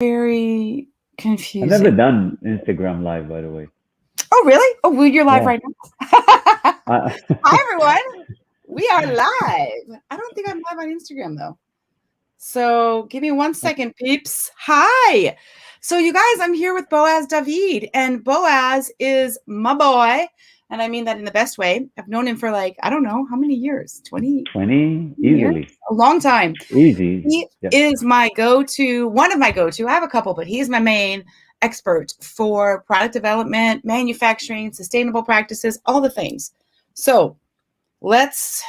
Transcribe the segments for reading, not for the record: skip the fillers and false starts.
very I've never confusing. done Instagram Live, by the way. Oh, really? Oh, well, you're live Yeah. right now. I, Hi, everyone. We are live. I don't think I'm live on Instagram, though. So give me 1 second, peeps. Hi. So, you guys, I'm here with Boaz David, and Boaz is my boy. And I mean that in the best way. I've known him for like, I don't know, how many years? 20 20 years? easily. A long time. Easy. He Yeah. is my go-to, one of my go-to. I have a couple, but he's my main expert for product development, manufacturing, sustainable practices, all the things. So let's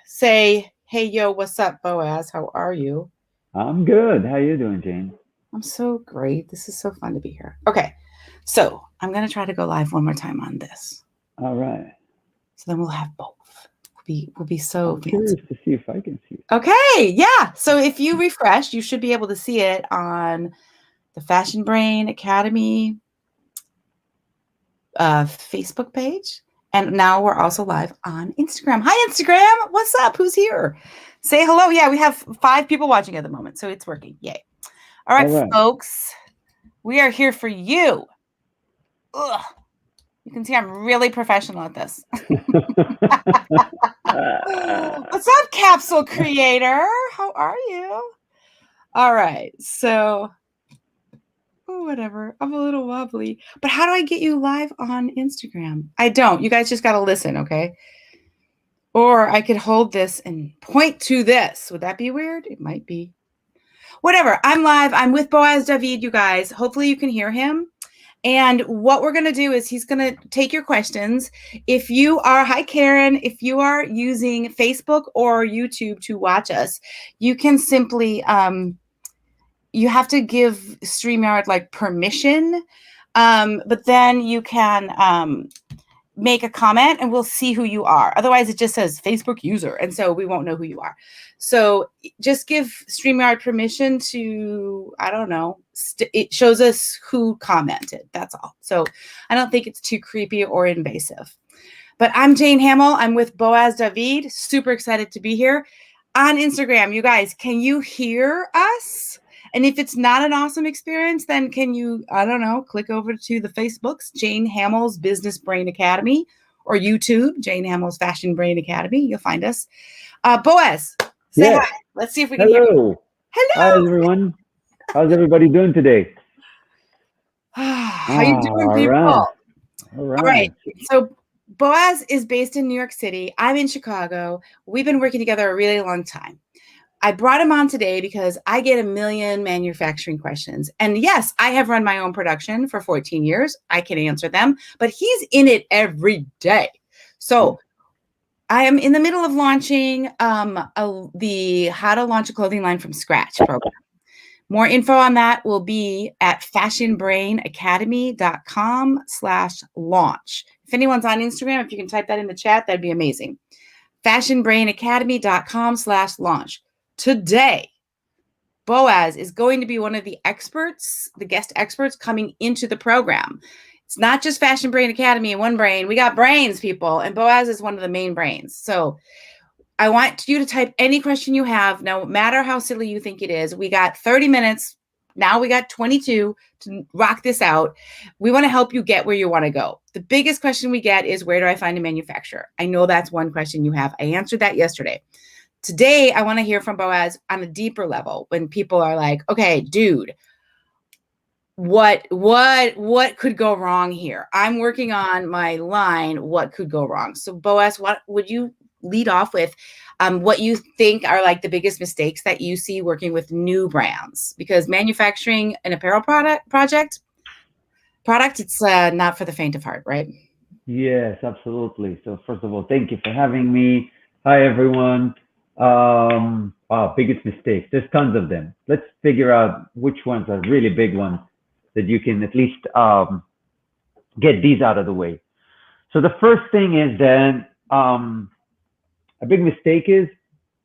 say, hey, yo, what's up, Boaz? How are you? I'm good. How you doing, Jane? I'm so great. This is so fun to be here. Okay, so I'm going to try to go live one more time on this. All right. So then we'll have both. We'll be so I'm fancy. curious to see if I can see it. Okay, yeah. So if you refresh, you should be able to see it on the Fashion Brain Academy Facebook page. And now we're also live on Instagram. Hi, Instagram. What's up? Who's here? Say hello. Yeah, we have 5 people watching at the moment, so it's working. Yay. All right, folks. We are here for you. Ugh. You can see I'm really professional at this. What's up, Capsule Creator? How are you? All right. So, whatever. I'm a little wobbly. But how do I get you live on Instagram? I don't. You guys just got to listen, okay? Or I could hold this and point to this. Would that be weird? It might be. Whatever. I'm live. I'm with Boaz David, you guys. Hopefully you can hear him. And what we're going to do is he's going to take your questions. If you are, hi, Karen, if you are using Facebook or YouTube to watch us, you can simply, you have to give StreamYard like permission, but then you can make a comment and we'll see who you are. Otherwise, it just says Facebook user, and so we won't know who you are. So just give StreamYard permission to, I don't know, it shows us who commented. That's all. So I don't think it's too creepy or invasive. But I'm Jane Hamill. I'm with Boaz David. Super excited to be here on Instagram. You guys, can you hear us? And if it's not an awesome experience, then can you, I don't know, click over to the Facebooks, Jane Hamill's Business Brain Academy, or YouTube, Jane Hamill's Fashion Brain Academy. You'll find us. Boaz, say hi. Let's see if we can hear you. Hello. Hi, everyone. How's everybody doing today? How you doing, people? All right. So Boaz is based in New York City. I'm in Chicago. We've been working together a really long time. I brought him on today because I get a million manufacturing questions. And yes, I have run my own production for 14 years. I can answer them, but he's in it every day. So I am in the middle of launching the How to Launch a Clothing Line from Scratch program. More info on that will be at fashionbrainacademy.com/launch. If anyone's on Instagram, if you can type that in the chat, that'd be amazing. fashionbrainacademy.com/launch. Today, Boaz is going to be one of the experts, the guest experts coming into the program. It's not just Fashion Brain Academy and one brain. We got brains, people, and Boaz is one of the main brains. So I want you to type any question you have, no matter how silly you think it is. We got 30 minutes. Now we got 22 to rock this out. We want to help you get where you want to go. The biggest question we get is, where do I find a manufacturer? I know that's one question you have. I answered that yesterday. Today, I want to hear from Boaz on a deeper level when people are like, okay, dude, what could go wrong here? I'm working on my line. What could go wrong? So Boaz, what would you lead off with? What you think are like the biggest mistakes that you see working with new brands? Because manufacturing an apparel product, it's not for the faint of heart, right? Yes, absolutely. So first of all, thank you for having me. Hi, everyone. Wow, biggest mistakes. There's tons of them. Let's figure out which ones are really big ones that you can at least get these out of the way. So the first thing is then a big mistake is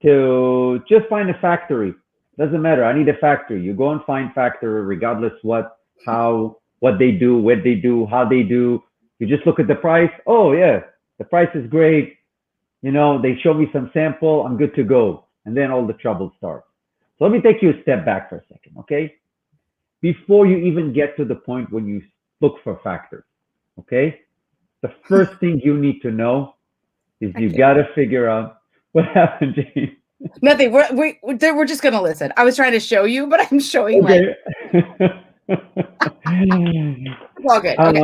to just find a factory. Doesn't matter. I need a factory. You go and find factory regardless what they do, what they do, how they do. You just look at the price. Oh yeah, the price is great. You know, they show me some sample. I'm good to go. And then all the trouble starts. So let me take you a step back for a second, okay? before you even get to the point when you look for factors. Okay? The first thing you need to know is you got to figure out what happened, James. Nothing. We're just gonna listen. I was trying to show you, but I'm showing Okay. it's all good. Okay.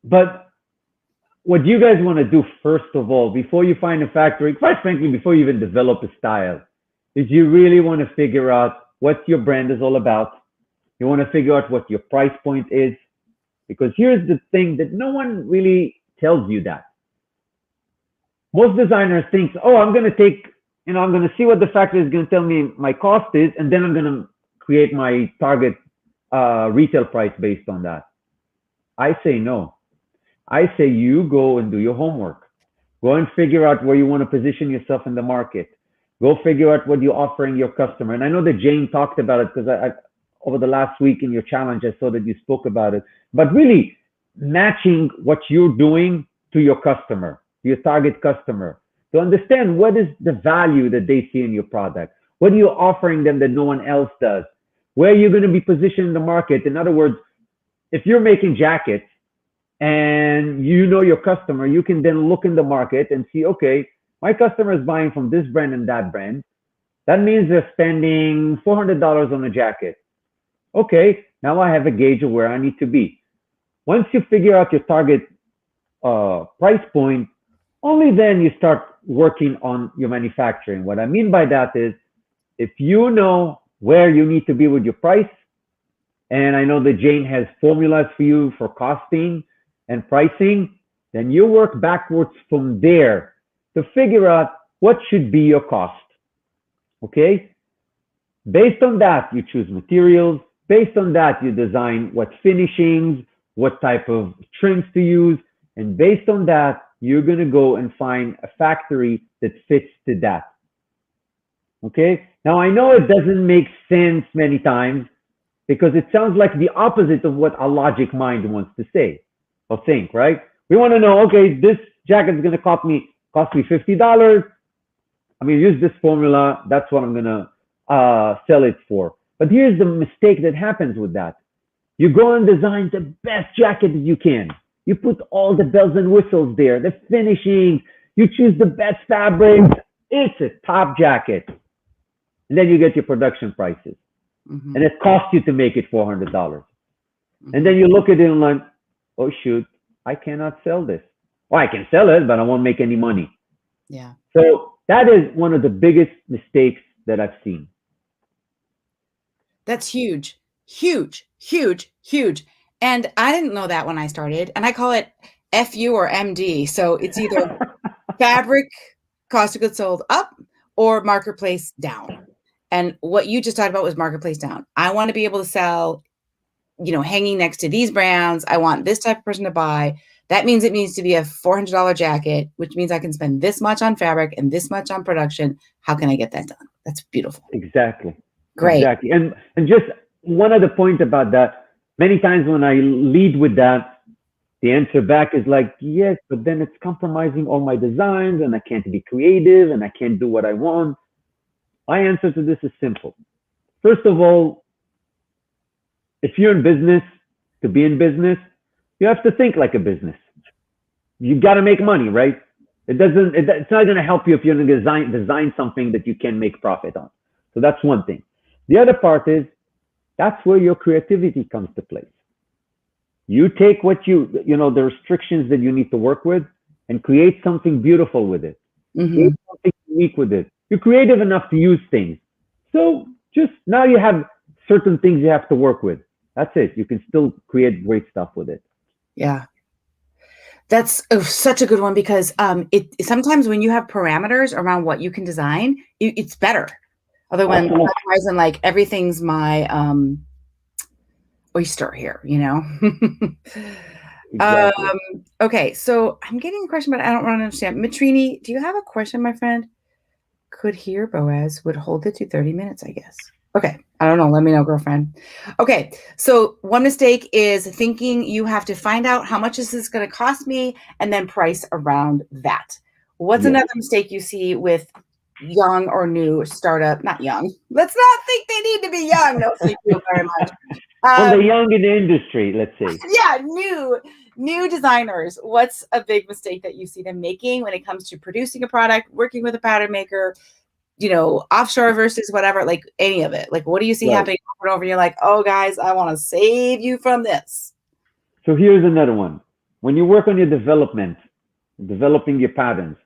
But what you guys want to do first of all, before you find a factory, quite frankly, before you even develop a style, is you really want to figure out what your brand is all about. You want to figure out what your price point is, because here's the thing that no one really tells you that. Most designers think, oh, I'm going to take, I'm going to see what the factory is going to tell me my cost is, and then I'm going to create my target retail price based on that. I say no. I say you go and do your homework. Go and figure out where you want to position yourself in the market. Go figure out what you're offering your customer. And I know that Jane talked about it because I over the last week in your challenge, I saw that you spoke about it. But really matching what you're doing to your customer, your target customer, to understand what is the value that they see in your product. What are you offering them that no one else does? Where are you going to be positioned in the market? In other words, if you're making jackets and you know your customer, you can then look in the market and see, okay, my customer is buying from this brand and that brand. That means they're spending $400 on a jacket. Okay, now I have a gauge of where I need to be. Once you figure out your target price point, only then you start working on your manufacturing. What I mean by that is, if you know where you need to be with your price, and I know that Jane has formulas for you for costing and pricing, then you work backwards from there to figure out what should be your cost. Okay? Based on that, you choose materials. Based on that, you design what finishings, what type of trims to use. And based on that, you're going to go and find a factory that fits to that. Okay? Now, I know it doesn't make sense many times because it sounds like the opposite of what a logic mind wants to say or think, right? We want to know, okay, this jacket is going to cost me $50. I'm going to use this formula. That's what I'm going to sell it for. But here's the mistake that happens with that. You go and design the best jacket that you can. You put all the bells and whistles there, the finishing. You choose the best fabrics. It's a top jacket. And then you get your production prices. Mm-hmm. And it costs you to make it $400. Mm-hmm. And then you look at it and like, oh, shoot, I cannot sell this. Well, I can sell it, but I won't make any money. Yeah. So that is one of the biggest mistakes that I've seen. That's huge, huge, huge, huge. And I didn't know that when I started. And I call it FU or MD. So it's either fabric, cost of goods sold up, or marketplace down. And what you just talked about was marketplace down. I want to be able to sell, hanging next to these brands. I want this type of person to buy. That means it needs to be a $400 jacket, which means I can spend this much on fabric and this much on production. How can I get that done? That's beautiful. Exactly. Great. Exactly. And just one other point about that, many times when I lead with that, the answer back is like, yes, but then it's compromising all my designs and I can't be creative and I can't do what I want. My answer to this is simple. First of all, if you're in business, to be in business, you have to think like a business. You've got to make money, right? It's not going to help you if you're going to design something that you can make profit on. So that's one thing. The other part is, that's where your creativity comes to play. You take what the restrictions that you need to work with and create something beautiful with it. Mm-hmm. Create something unique with it. You're creative enough to use things. So just now you have certain things you have to work with. That's it. You can still create great stuff with it. Yeah. That's such a good one because sometimes when you have parameters around what you can design, it's better. Otherwise, when like everything's my oyster here, Exactly. Okay, so I'm getting a question, but I don't really understand. Matrini, do you have a question, my friend? Could hear Boaz would hold it to 30 minutes, I guess. Okay, I don't know. Let me know, girlfriend. Okay, so one mistake is thinking you have to find out how much this is going to cost me and then price around that. What's another mistake you see with young or new startup, not young. Let's not think they need to be young. No, thank you very much. On the young in the industry, let's say. Yeah, new designers. What's a big mistake that you see them making when it comes to producing a product, working with a pattern maker, offshore versus whatever, like any of it? Like, what do you see happening over and over? You're like, oh, guys, I want to save you from this. So here's another one. When you work on your development, developing your patterns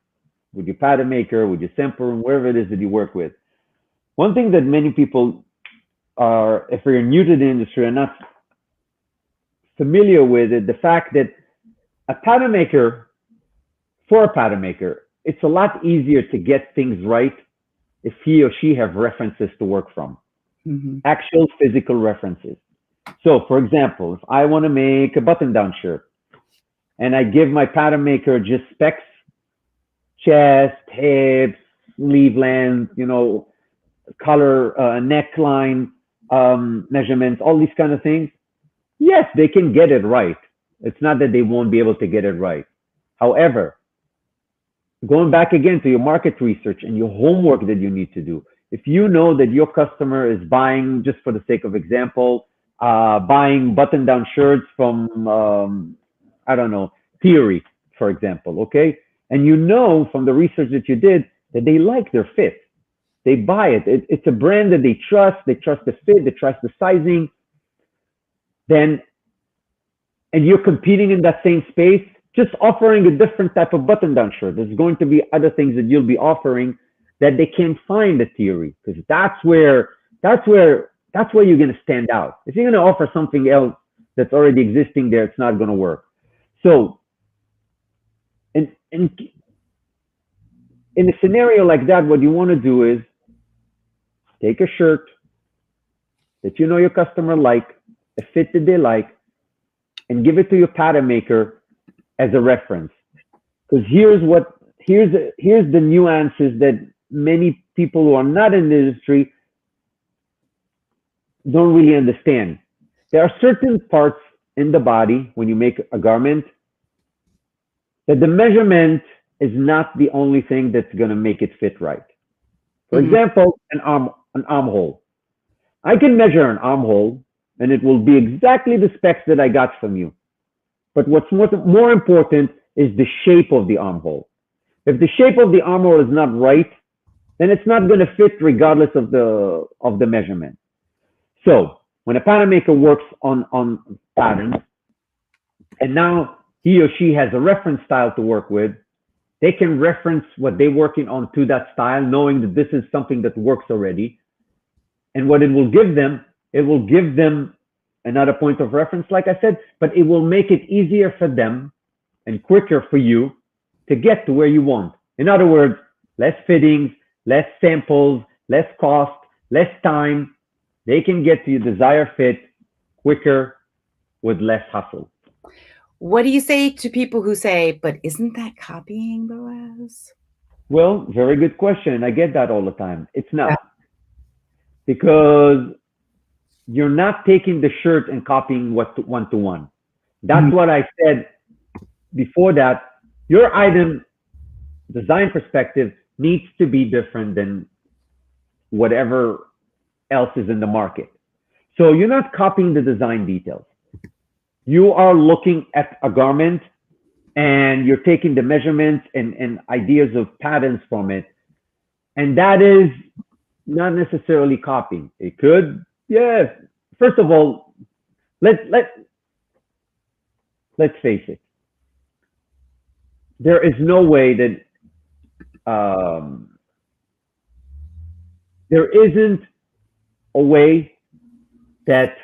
with your pattern maker, with your sampler, wherever it is that you work with, one thing that many people are, if you're new to the industry, are not familiar with it, the fact that a pattern maker, for a pattern maker, it's a lot easier to get things right if he or she have references to work from, actual physical references. So, for example, if I want to make a button-down shirt and I give my pattern maker just specs, chest, hips, sleeve length, color, neckline, measurements, all these kind of things, yes, they can get it right. It's not that they won't be able to get it right. However, going back again to your market research and your homework that you need to do, if you know that your customer is buying, just for the sake of example, buying button-down shirts from, I don't know, Theory, for example, okay? And you know from the research that you did that they like their fit. They buy it. It's a brand that they trust the fit, they trust the sizing. And you're competing in that same space, just offering a different type of button-down shirt. There's going to be other things that you'll be offering that they can't find at Theory, because that's where you're going to stand out. If you're going to offer something else that's already existing there, it's not going to work. So, in a scenario like that, what you want to do is take a shirt that you know your customer like, a fit that they like, and give it to your pattern maker as a reference. Because here's the nuances that many people who are not in the industry don't really understand. There are certain parts in the body when you make a garment that the measurement is not the only thing that's going to make it fit right. For example, an armhole. I can measure an armhole and it will be exactly the specs that I got from you. But what's more important is the shape of the armhole. If the shape of the armhole is not right, then it's not going to fit regardless of the measurement. So when a pattern maker works on patterns, and now he or she has a reference style to work with, they can reference what they're working on to that style, knowing that this is something that works already. And what it will give them another point of reference, like I said, but it will make it easier for them and quicker for you to get to where you want. In other words, less fittings, less samples, less cost, less time. They can get to your desired fit quicker with less hustle. What do you say to people who say, but isn't that copying, Boaz? Well, very good question. I get that all the time. It's not. Because you're not taking the shirt and copying one-to-one. That's what I said before that. Your item design perspective needs to be different than whatever else is in the market. So you're not copying the design details. You are looking at a garment and you're taking the measurements and ideas of patterns from it. And that is not necessarily copying. It could, yes. First of all, let's face it. There is no way that there isn't a way that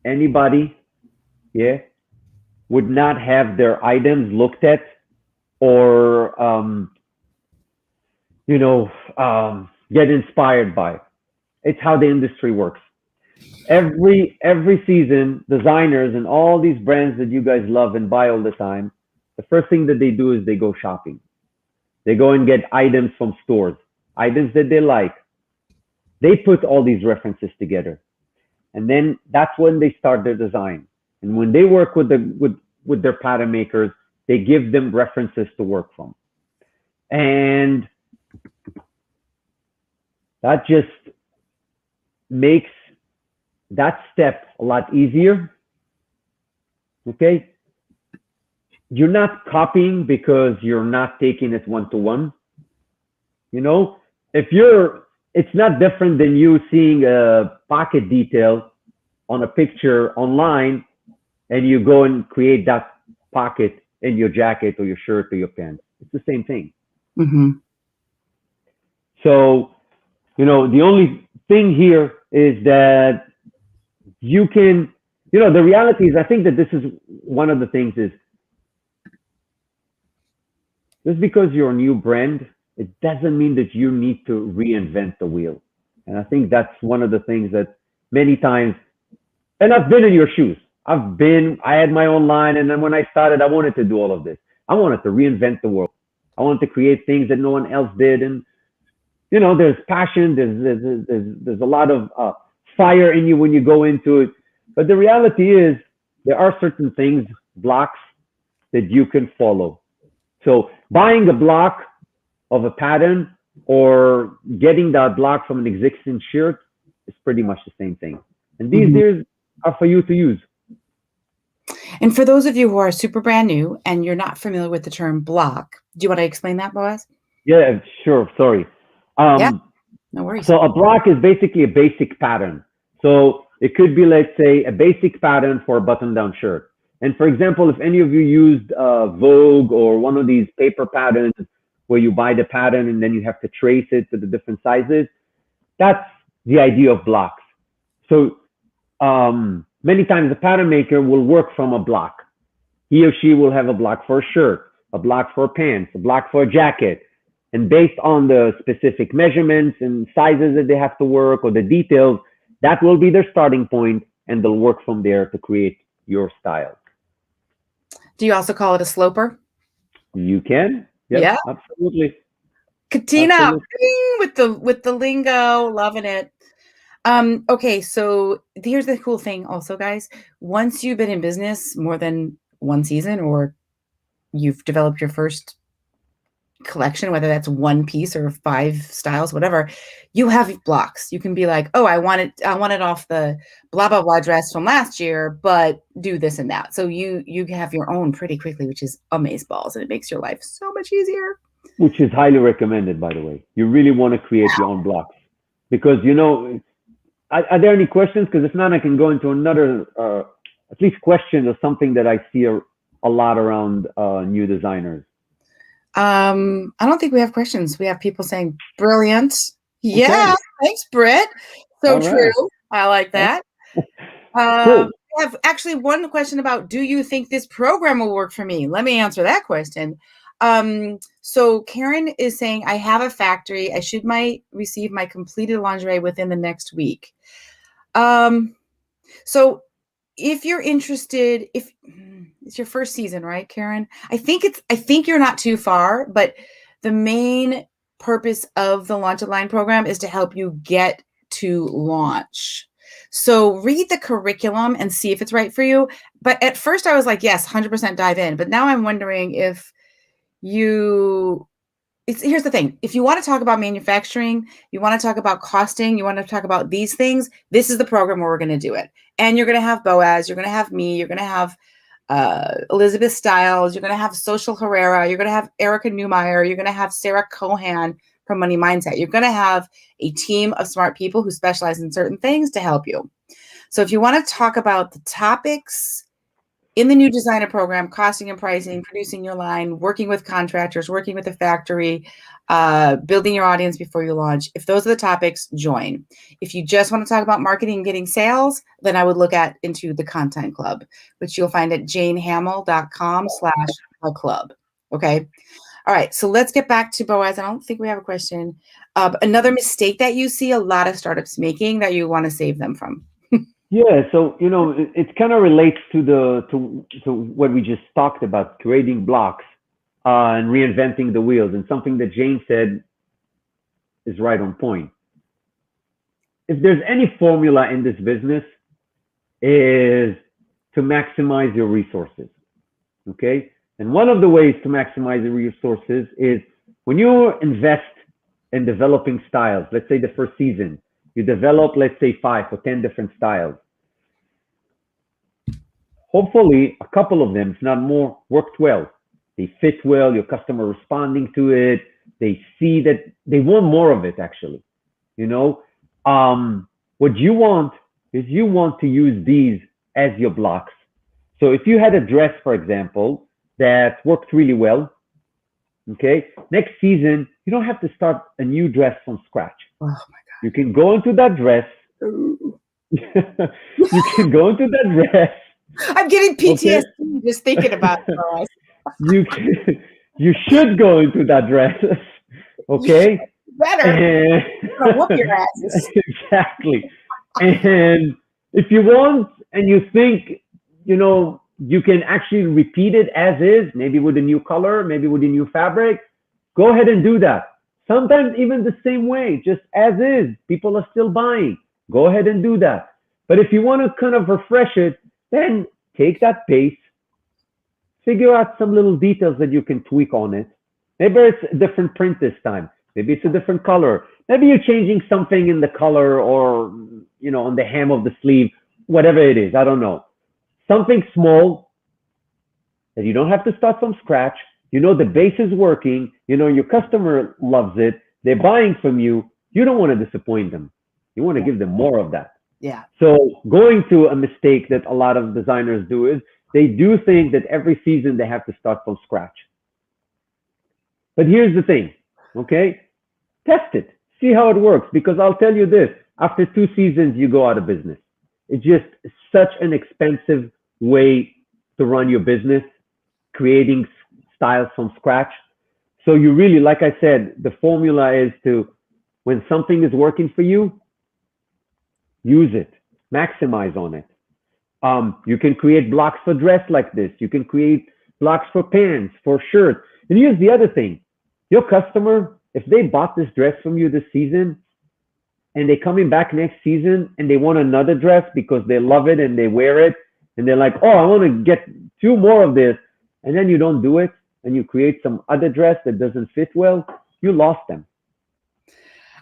anybody, would not have their items looked at or get inspired by. It's how the industry works. Every season, designers and all these brands that you guys love and buy all the time, the first thing that they do is they go shopping. They go and get items from stores, items that they like. They put all these references together. And then that's when they start their design. And when they work with their pattern makers, they give them references to work from. And That just makes that step a lot easier. Okay. You're not copying because you're not taking it one to one. You know, if you're, it's not different than you seeing a pocket detail on a picture online and you go and create that pocket in your jacket or your shirt or your pants. It's the same thing. Mm-hmm. So, the only thing here is that you can, the reality is, I think that this is one of the things is just because you're a new brand, it doesn't mean that you need to reinvent the wheel. And I think that's one of the things that many times, and I've been in your shoes. I had my own line. And then when I started, I wanted to do all of this. I wanted to reinvent the world. I wanted to create things that no one else did. And, there's passion, there's a lot of fire in you when you go into it. But the reality is there are certain things, blocks that you can follow. So buying a block of a pattern or getting that block from an existing shirt is pretty much the same thing. And these deals are for you to use. And for those of you who are super brand new and you're not familiar with the term block, do you want to explain that, Boaz? Yeah, sure. Sorry. Yeah, no worries. So a block is basically a basic pattern. So it could be, let's say, a basic pattern for a button-down shirt. And for example, if any of you used Vogue or one of these paper patterns where you buy the pattern and then you have to trace it to the different sizes, that's the idea of blocks. So many times the pattern maker will work from a block. He or she will have a block for a shirt, a block for pants, a block for a jacket. And based on the specific measurements and sizes that they have to work or the details, that will be their starting point, and they'll work from there to create your style. Do you also call it a sloper? You can. Yes, yeah, absolutely. Katina, absolutely. with the lingo, loving it. Okay, so here's the cool thing also, guys. Once you've been in business more than one season or you've developed your first collection, whether that's one piece or 5 styles, whatever, you have blocks. You can be like, oh, I want it off the blah, blah, blah dress from last year, but do this and that. So you have your own pretty quickly, which is amazeballs, and it makes your life so much easier. Which is highly recommended, by the way. You really want to create your own blocks because, are there any questions? Because if not, I can go into another, at least question or something that I see a lot around new designers. I don't think we have questions. We have people saying, brilliant. Yeah, okay. Thanks, Britt. So all true. Right. I like that. Cool. We have actually one question about, do you think this program will work for me? Let me answer that question. So Karen is saying, I have a factory. I should receive my completed lingerie within the next week. So if you're interested, if it's your first season, right, Karen? I think you're not too far, but the main purpose of the Launch a Line program is to help you get to launch. So read the curriculum and see if it's right for you. But at first I was like, yes, 100% dive in. But now I'm wondering if here's the thing. If you want to talk about manufacturing, you want to talk about costing, you want to talk about these things, this is the program where we're going to do it. And you're going to have Boaz, you're going to have me, you're going to have Elizabeth Stiles, you're going to have Social Herrera, you're going to have Erica Newmeyer, you're going to have Sarah Cohan from Money Mindset. You're going to have a team of smart people who specialize in certain things to help you. So if you want to talk about the topics in the new designer program, costing and pricing, producing your line, working with contractors, working with the factory, building your audience before you launch. If those are the topics, join. If you just want to talk about marketing and getting sales, then I would look into the Content Club, which you'll find at janehamill.com/club. Okay. All right. So let's get back to Boaz. I don't think we have a question. Another mistake that you see a lot of startups making that you want to save them from. Yeah, so it kind of relates to what we just talked about, creating blocks and reinventing the wheels. And something that Jane said is right on point. If there's any formula in this business, is to maximize your resources. Okay, and one of the ways to maximize your resources is when you invest in developing styles. Let's say the first season, you develop, let's say 5 or 10 different styles. Hopefully, a couple of them, if not more, worked well. They fit well, your customer responding to it. They see that they want more of it, actually. You know, what you want is you want to use these as your blocks. So if you had a dress, for example, that worked really well, okay, next season, you don't have to start a new dress from scratch. Oh my You can go into that dress. God. You can go into that dress. I'm getting Okay. PTSD just thinking about it, Boaz. You can, you should go into that dress. Okay. Better. And I'm gonna whoop your asses. exactly. And if you want and you think, you can actually repeat it as is, maybe with a new color, maybe with a new fabric, go ahead and do that. Sometimes even the same way, just as is, people are still buying. Go ahead and do that. But if you want to kind of refresh it, then take that base, figure out some little details that you can tweak on it. Maybe it's a different print this time. Maybe it's a different color. Maybe you're changing something in the color or, on the hem of the sleeve, whatever it is. I don't know. Something small that you don't have to start from scratch. The base is working. Your customer loves it. They're buying from you. You don't want to disappoint them. You want to give them more of that. Yeah. So going to a mistake that a lot of designers do is they do think that every season they have to start from scratch. But here's the thing, okay? Test it. See how it works. Because I'll tell you this, after 2 seasons, you go out of business. It's just such an expensive way to run your business, creating styles from scratch. So you really, like I said, the formula is to, when something is working for you, use it, maximize on it. You can create blocks for dress like this. You can create blocks for pants, for shirts. And here's the other thing. Your customer, if they bought this dress from you this season and they're coming back next season and they want another dress because they love it and they wear it and they're like, oh, I want to get 2 more of this. And then you don't do it and you create some other dress that doesn't fit well, you lost them.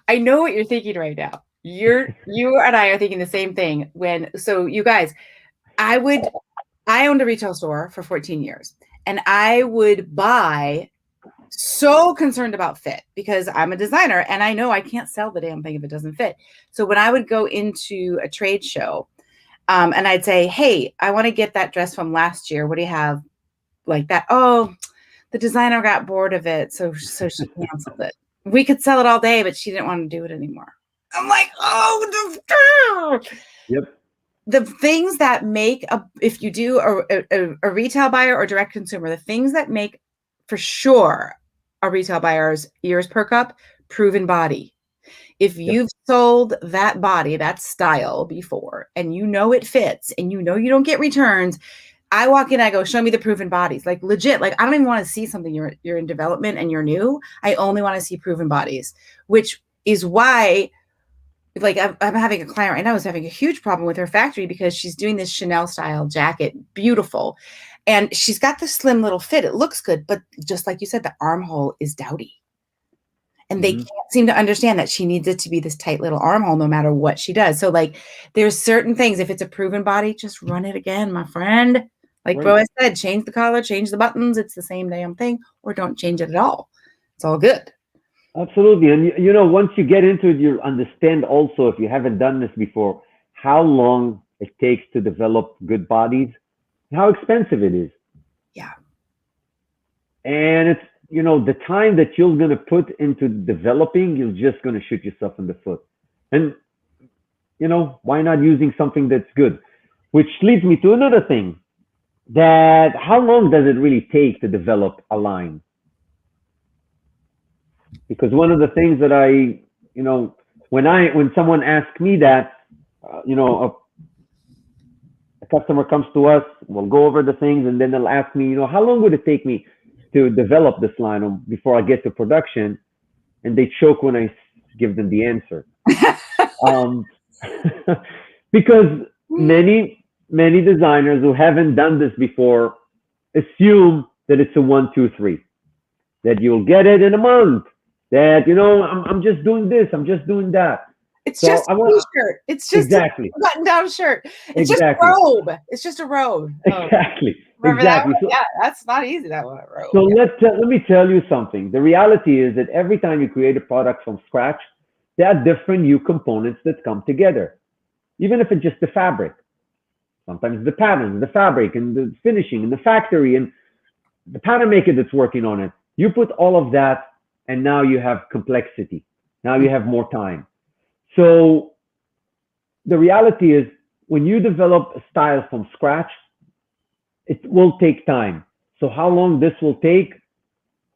I know what you're thinking right now. You and I are thinking the same thing. So you guys, I owned a retail store for 14 years and I would buy so concerned about fit because I'm a designer and I know I can't sell the damn thing if it doesn't fit. So when I would go into a trade show and I'd say, hey, I want to get that dress from last year. What do you have like that? Oh, the designer got bored of it. So she canceled it. We could sell it all day, but she didn't want to do it anymore. I'm like, oh, Yep. The things that make if you do a retail buyer or direct consumer, the things that make for sure a retail buyer's ears perk up, proven body. If you've sold that body, that style before, and it fits, and you don't get returns, I walk in, I go, show me the proven bodies. Like legit, like I don't even want to see something you're in development and you're new. I only want to see proven bodies, which is why, like I'm having a client right now who's having a huge problem with her factory because she's doing this Chanel style jacket, beautiful. And she's got this slim little fit. It looks good, but just like you said, the armhole is dowdy. And they can't seem to understand that she needs it to be this tight little armhole no matter what she does. So like there's certain things, if it's a proven body, just run it again, my friend. Like Boaz said, change the collar, change the buttons. It's the same damn thing, or don't change it at all. It's all good. Absolutely. And once you get into it, you'll understand also, if you haven't done this before, how long it takes to develop good bodies, how expensive it is. Yeah. And it's, the time that you're going to put into developing, you're just going to shoot yourself in the foot. And, why not using something that's good? Which leads me to another thing, that how long does it really take to develop a line? Because one of the things that when someone asks me that, a customer comes to us, we'll go over the things, and then they'll ask me, how long would it take me to develop this line before I get to production? And they choke when I give them the answer. Because many designers who haven't done this before assume that it's a 1, 2, 3, that you'll get it in a month, that, I'm just doing this, I'm just doing that. It's So just I a want t-shirt. It's just a exactly, button-down shirt. It's just a exactly, robe. It's just a robe. Oh, exactly, remember that exactly. one? Yeah, that's not easy, that one, a So robe. Yeah. let me tell you something. The reality is that every time you create a product from scratch, there are different new components that come together. Even if it's just the fabric, sometimes the pattern, the fabric, and the finishing, and the factory, and the pattern maker that's working on it. You put all of that, and now you have complexity. Now you have more time. So the reality is, when you develop a style from scratch, it will take time. So how long this will take?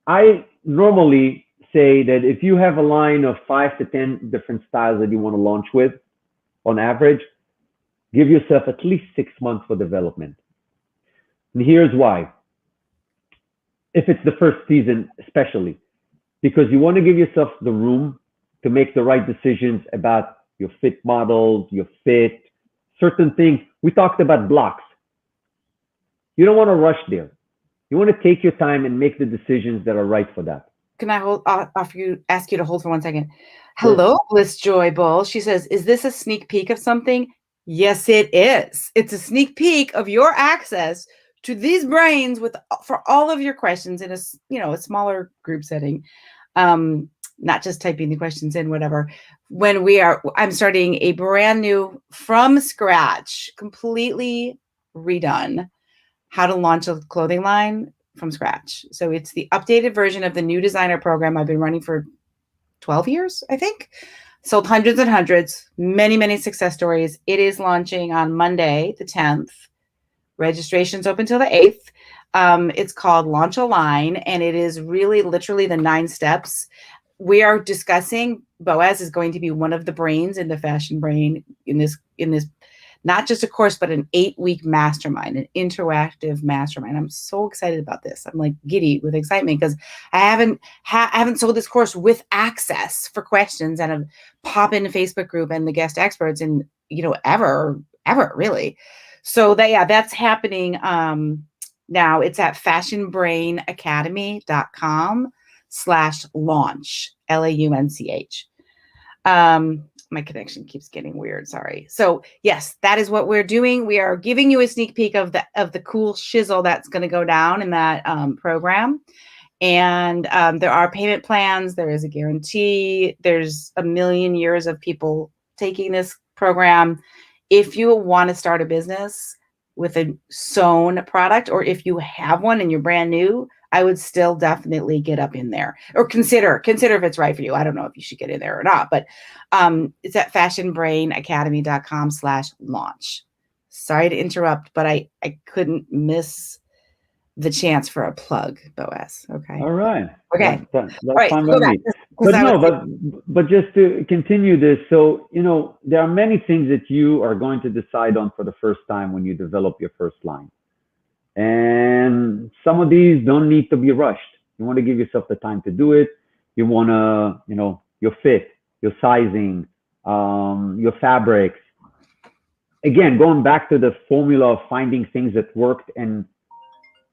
I normally say that if you have a line of 5 to 10 different styles that you want to launch with, on average, give yourself at least 6 months for development. And here's why. If it's the first season, especially, because you want to give yourself the room to make the right decisions about your fit models, your fit, certain things. We talked about blocks. You don't want to rush there. You want to take your time and make the decisions that are right for that. Can I ask you to hold for 1 second? Sure. Hello, Bliss Joy Bull. She says, is this a sneak peek of something? Yes, it is. It's a sneak peek of your access to these brains for all of your questions in a smaller group setting. Not just typing the questions in, whatever. I'm starting a brand new, from scratch, completely redone, how to launch a clothing line from scratch. So it's the updated version of the new designer program I've been running for 12 years, I think. Sold hundreds and hundreds, many, many success stories. It is launching on Monday, the 10th. Registration's open till the 8th. It's called Launch a Line, and it is really literally the 9 steps. We are discussing, Boaz is going to be one of the brains in the fashion brain in this, not just a course, but an 8-week mastermind, an interactive mastermind. I'm so excited about this. I'm like giddy with excitement because I haven't sold this course with access for questions and a pop-in Facebook group and the guest experts and ever really. So that's happening. Now it's at fashionbrainacademy.com/launch, LAUNCH. My connection keeps getting weird. Sorry. So yes, that is what we're doing. We are giving you a sneak peek of the cool shizzle that's going to go down in that program. And there are payment plans. There is a guarantee. There's a million years of people taking this program. If you want to start a business with a sewn product, or if you have one and you're brand new, I would still definitely get up in there, or consider if it's right for you. I don't know if you should get in there or not, but it's at fashionbrainacademy.com/launch. Sorry to interrupt, but I couldn't miss the chance for a plug, Boaz. Okay. All right. Okay. That's All right. fine Go by back. me. But just to continue this, so there are many things that you are going to decide on for the first time when you develop your first line, and some of these don't need to be rushed. You want to give yourself the time to do it. You want to, your fit, your sizing, your fabrics. Again, going back to the formula of finding things that worked and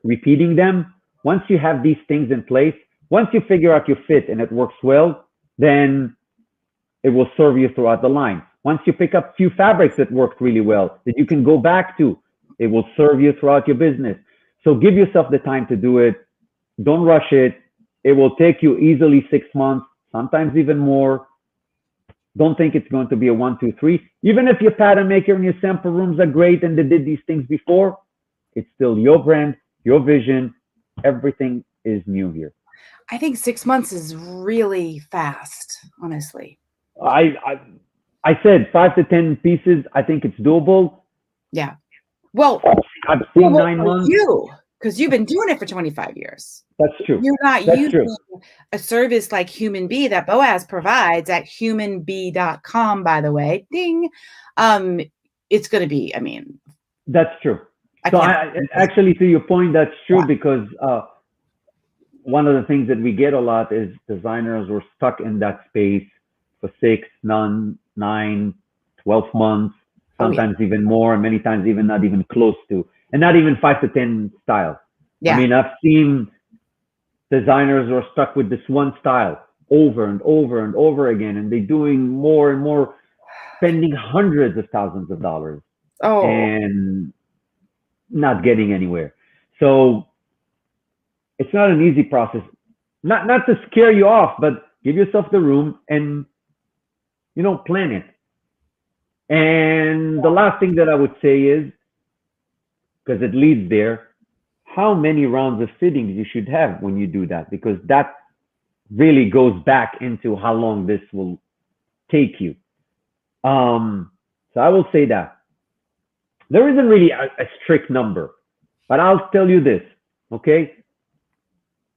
repeating them. Once you have these things in place, once you figure out your fit and it works well, then it will serve you throughout the line. Once you pick up a few fabrics that worked really well that you can go back to, it will serve you throughout your business. So give yourself the time to do it. Don't rush it. It will take you easily 6 months, sometimes even more. Don't think it's going to be a 1, 2, 3. Even if your pattern maker and your sample rooms are great and they did these things before, it's still your brand, your vision. Everything is new here. I think 6 months is really fast, honestly. I said 5 to 10 pieces. I think it's doable. Yeah. Well, I've seen 9 months. Because you've been doing it for 25 years. That's true. You're not using a service like Human Bee that Boaz provides at humanbee.com, by the way. Ding. It's going to be, That's true. So actually, to your point, that's true, because one of the things that we get a lot is designers were stuck in that space for 6, 9, 12 months, sometimes even more, and many times even not even close to, and not even 5 to 10 styles. Yeah. I mean, I've seen designers who are stuck with this one style, over and over and over again, and they're doing more and more, spending hundreds of thousands of dollars Oh, and not getting anywhere. So it's not an easy process. Not to scare you off, but give yourself the room and plan it. And the last thing that I would say is, because it leads there, how many rounds of fittings you should have when you do that, because that really goes back into how long this will take you. So I will say that there isn't really a strict number, but I'll tell you this, okay?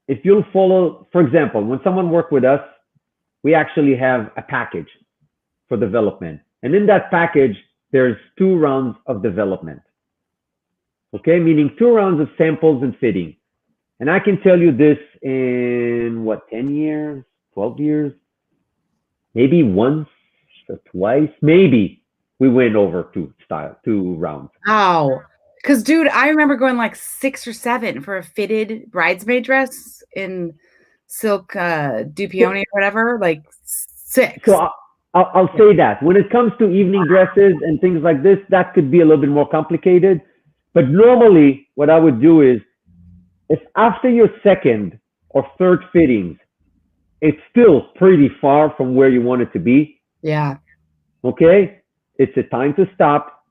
If you'll follow, for example, when someone works with us, we actually have a package for development. And in that package, there's 2 rounds of development. Okay, meaning 2 rounds of samples and fitting. And I can tell you this in 10 years, 12 years, maybe once or twice, maybe we went over 2 rounds. wow. Because, dude, I remember going like 6 or 7 for a fitted bridesmaid dress in silk dupioni or whatever, like 6. So I'll say that when it comes to evening dresses and things like this, that could be a little bit more complicated. But normally what I would do is, if after your second or third fittings, it's still pretty far from where you want it to be. Yeah. Okay. It's a time to stop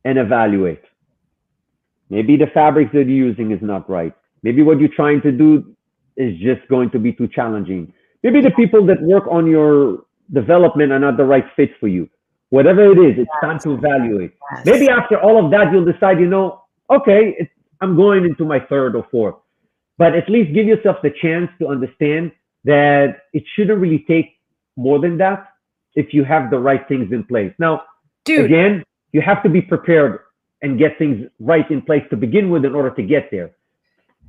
and evaluate. Maybe the fabrics that you're using is not right. Maybe what you're trying to do is just going to be too challenging. Maybe the people that work on your development are not the right fit for you. Whatever it is, it's time to evaluate. Yes. Maybe after all of that, you'll decide, okay, I'm going into my third or fourth. But at least give yourself the chance to understand that it shouldn't really take more than that if you have the right things in place. Now, Dude, again, you have to be prepared and get things right in place to begin with in order to get there.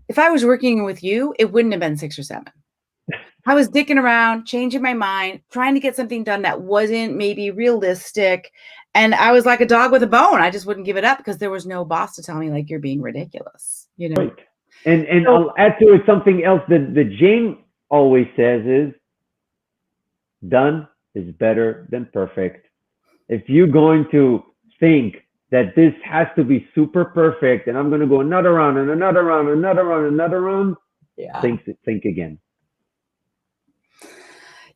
if I was working with you, it wouldn't have been 6 or 7. I was dicking around, changing my mind, trying to get something done that wasn't maybe realistic. And I was like a dog with a bone. I just wouldn't give it up because there was no boss to tell me, like, you're being ridiculous. Right. And I'll add to it something else that Jane always says is, done is better than perfect. If you're going to think that this has to be super perfect and I'm going to go another round and another round, another round, another round, yeah. think again.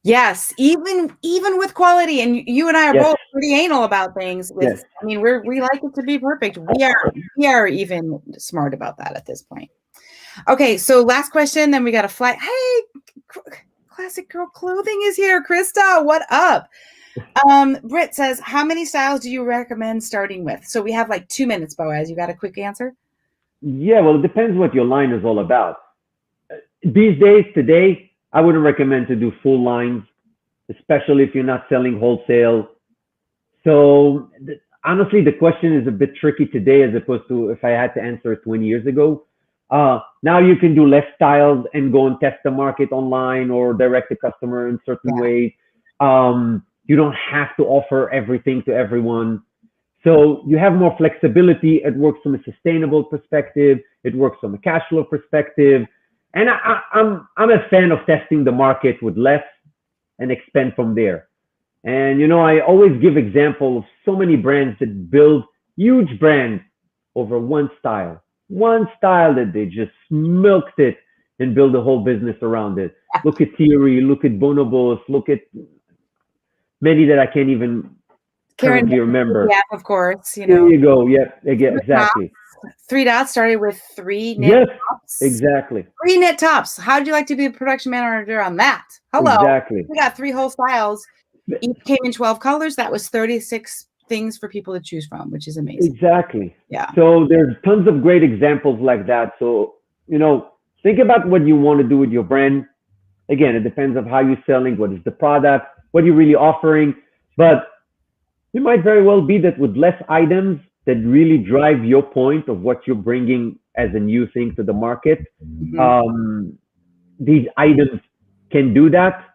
Yes, even with quality, and you and I are Yes. both pretty anal about things. Yes. I mean, we like it to be perfect. We are even smart about that at this point. Okay, so last question, then we got to fly. Hey, Classic Girl Clothing is here. Krista, what up? Britt says, how many styles do you recommend starting with? So we have like 2 minutes, Boaz. You got a quick answer? Yeah, well, it depends what your line is all about. These days, today, I wouldn't recommend to do full lines, especially if you're not selling wholesale. So honestly, the question is a bit tricky today as opposed to if I had to answer it 20 years ago. Now you can do less styles and go and test the market online or direct the customer in certain ways. You don't have to offer everything to everyone. So you have more flexibility. It works from a sustainable perspective. It works from a cash flow perspective. And I'm a fan of testing the market with less and expand from there. And, I always give example of so many brands that build huge brands over one style that they just milked it and build a whole business around it. Look at Thierry, look at Bonobos, look at many that I can't even currently remember. Yeah, of course. There you go. Yeah, exactly. 3 Dots started with 3 knit tops. Exactly. 3 knit tops. How would you like to be the production manager on that? Hello. Exactly. We got 3 whole styles. Each came in 12 colors. That was 36 things for people to choose from, which is amazing. Exactly. Yeah. So there's tons of great examples like that. So, think about what you want to do with your brand. Again, it depends on how you're selling, what is the product, what you're really offering. But it might very well be that with less items that really drive your point of what you're bringing as a new thing to the market, these items can do that,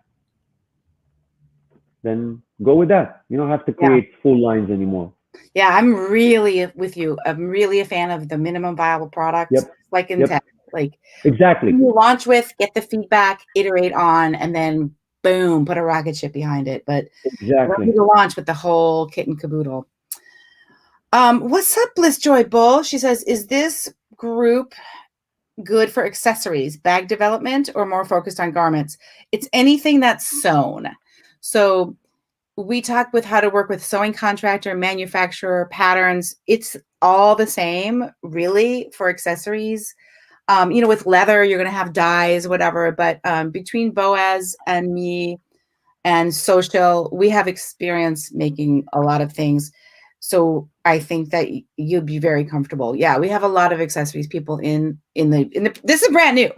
then go with that. You don't have to create full lines anymore. Yeah, I'm really with you. I'm really a fan of the minimum viable product, like in tech. Like exactly. you launch with, get the feedback, iterate on, and then boom, put a rocket ship behind it. But ready Exactly. to launch with the whole kit and caboodle. What's up, Bliss Joy Bull? She says, is this group good for accessories, bag development, or more focused on garments? It's anything that's sewn. So we talk with how to work with sewing contractor, manufacturer, patterns. It's all the same, really, for accessories. With leather, you're going to have dyes, whatever. But between Boaz and me and social, we have experience making a lot of things. So I think that you'd be very comfortable. Yeah, we have a lot of accessories people in the this is brand new,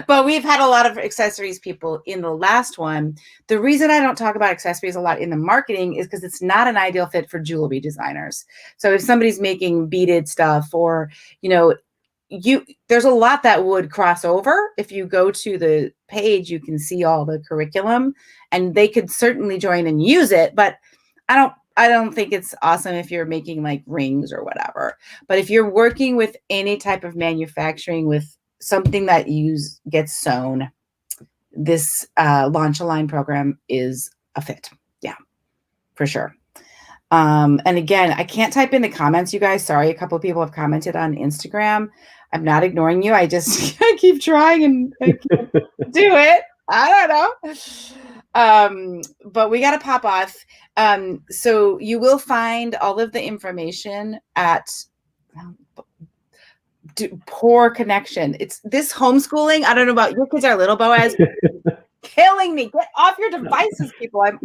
but we've had a lot of accessories people in the last one. The reason I don't talk about accessories a lot in the marketing is because it's not an ideal fit for jewelry designers. So if somebody's making beaded stuff, or there's a lot that would cross over. If you go to the page, you can see all the curriculum, and they could certainly join and use it, but I don't think it's awesome if you're making like rings or whatever. But if you're working with any type of manufacturing with something that gets sewn, this Launch a Line program is a fit. Yeah, for sure. And again, I can't type in the comments, you guys. Sorry, a couple of people have commented on Instagram. I'm not ignoring you. I just I keep trying and I can't do it. I don't know. But we got to pop off. So you will find all of the information at poor connection. It's this homeschooling. I don't know about your kids are little, Boaz. Killing me. Get off your devices, people. I'm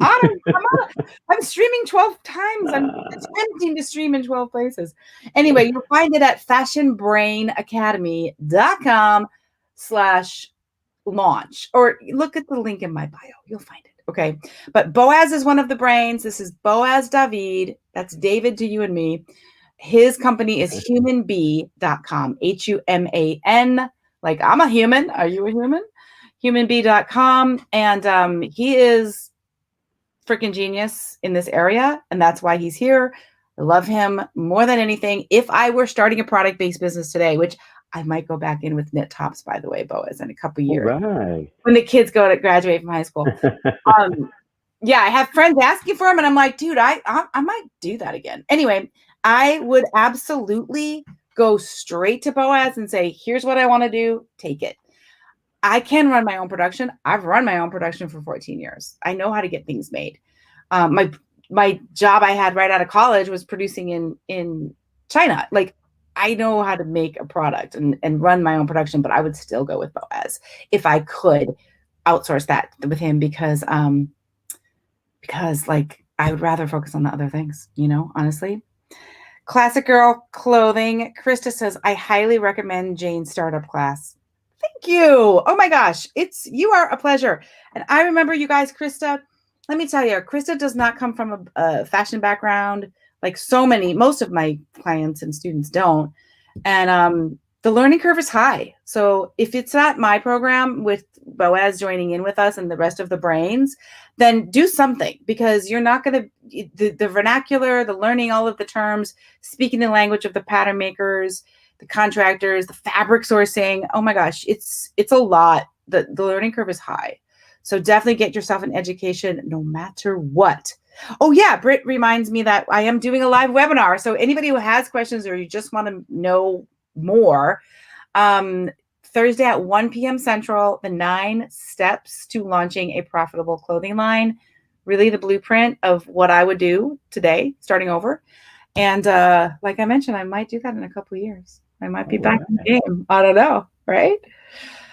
streaming 12 times. I'm attempting to stream in 12 places. Anyway, you'll find it at fashionbrainacademy.com/launch, or look at the link in my bio. You'll find it. Okay. But Boaz is one of the brains. This is Boaz David. That's David to you and me. His company is humanbee.com. HUMAN. Like, I'm a human. Are you a human? humanbee.com. And he is freaking genius in this area. And that's why he's here. I love him more than anything. If I were starting a product-based business today, which I might go back in with knit tops, by the way, Boaz, in a couple of years. Right. When the kids go to graduate from high school. Yeah, I have friends asking for them, and I'm like, dude, I might do that again. Anyway, I would absolutely go straight to Boaz and say, here's what I want to do. Take it. I can run my own production. I've run my own production for 14 years. I know how to get things made. My job I had right out of college was producing in China. Like, I know how to make a product and run my own production, but I would still go with Boaz if I could outsource that with him, because like, I would rather focus on the other things, honestly. Classic Girl Clothing. Krista says, I highly recommend Jane's startup class. Thank you. Oh my gosh. You are a pleasure. And I remember you guys, Krista, let me tell you, Krista does not come from a fashion background. Like most of my clients and students don't. And the learning curve is high. So if it's not my program with Boaz joining in with us and the rest of the brains, then do something, because you're not going to, the vernacular, the learning all of the terms, speaking the language of the pattern makers, the contractors, the fabric sourcing. Oh my gosh, it's a lot. The learning curve is high. So definitely get yourself an education no matter what. Oh yeah, Britt reminds me that I am doing a live webinar. So anybody who has questions or you just want to know more, Thursday at 1 p.m. Central, the 9 steps to launching a profitable clothing line. Really the blueprint of what I would do today, starting over. And like I mentioned, I might do that in a couple of years. I might be back in the game. I don't know, right?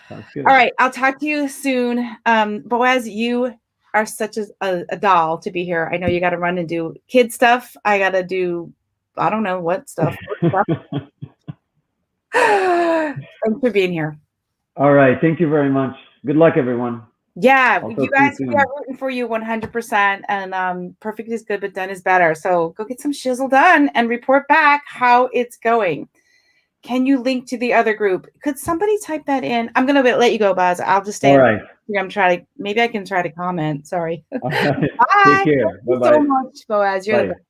Sounds good. All right, I'll talk to you soon. Boaz, you are such a doll to be here. I know you got to run and do kid stuff. I got to do, I don't know what stuff. Thanks for being here. All right. Thank you very much. Good luck, everyone. Yeah, you guys, we are rooting for you 100%. And perfect is good, but done is better. So go get some shizzle done and report back how it's going. Can you link to the other group? Could somebody type that in? I'm going to let you go, Buzz. I'll just stay. All right. Maybe I can try to comment. Sorry. All right. Bye. Take care. Thank you so much, Boaz. You're the best.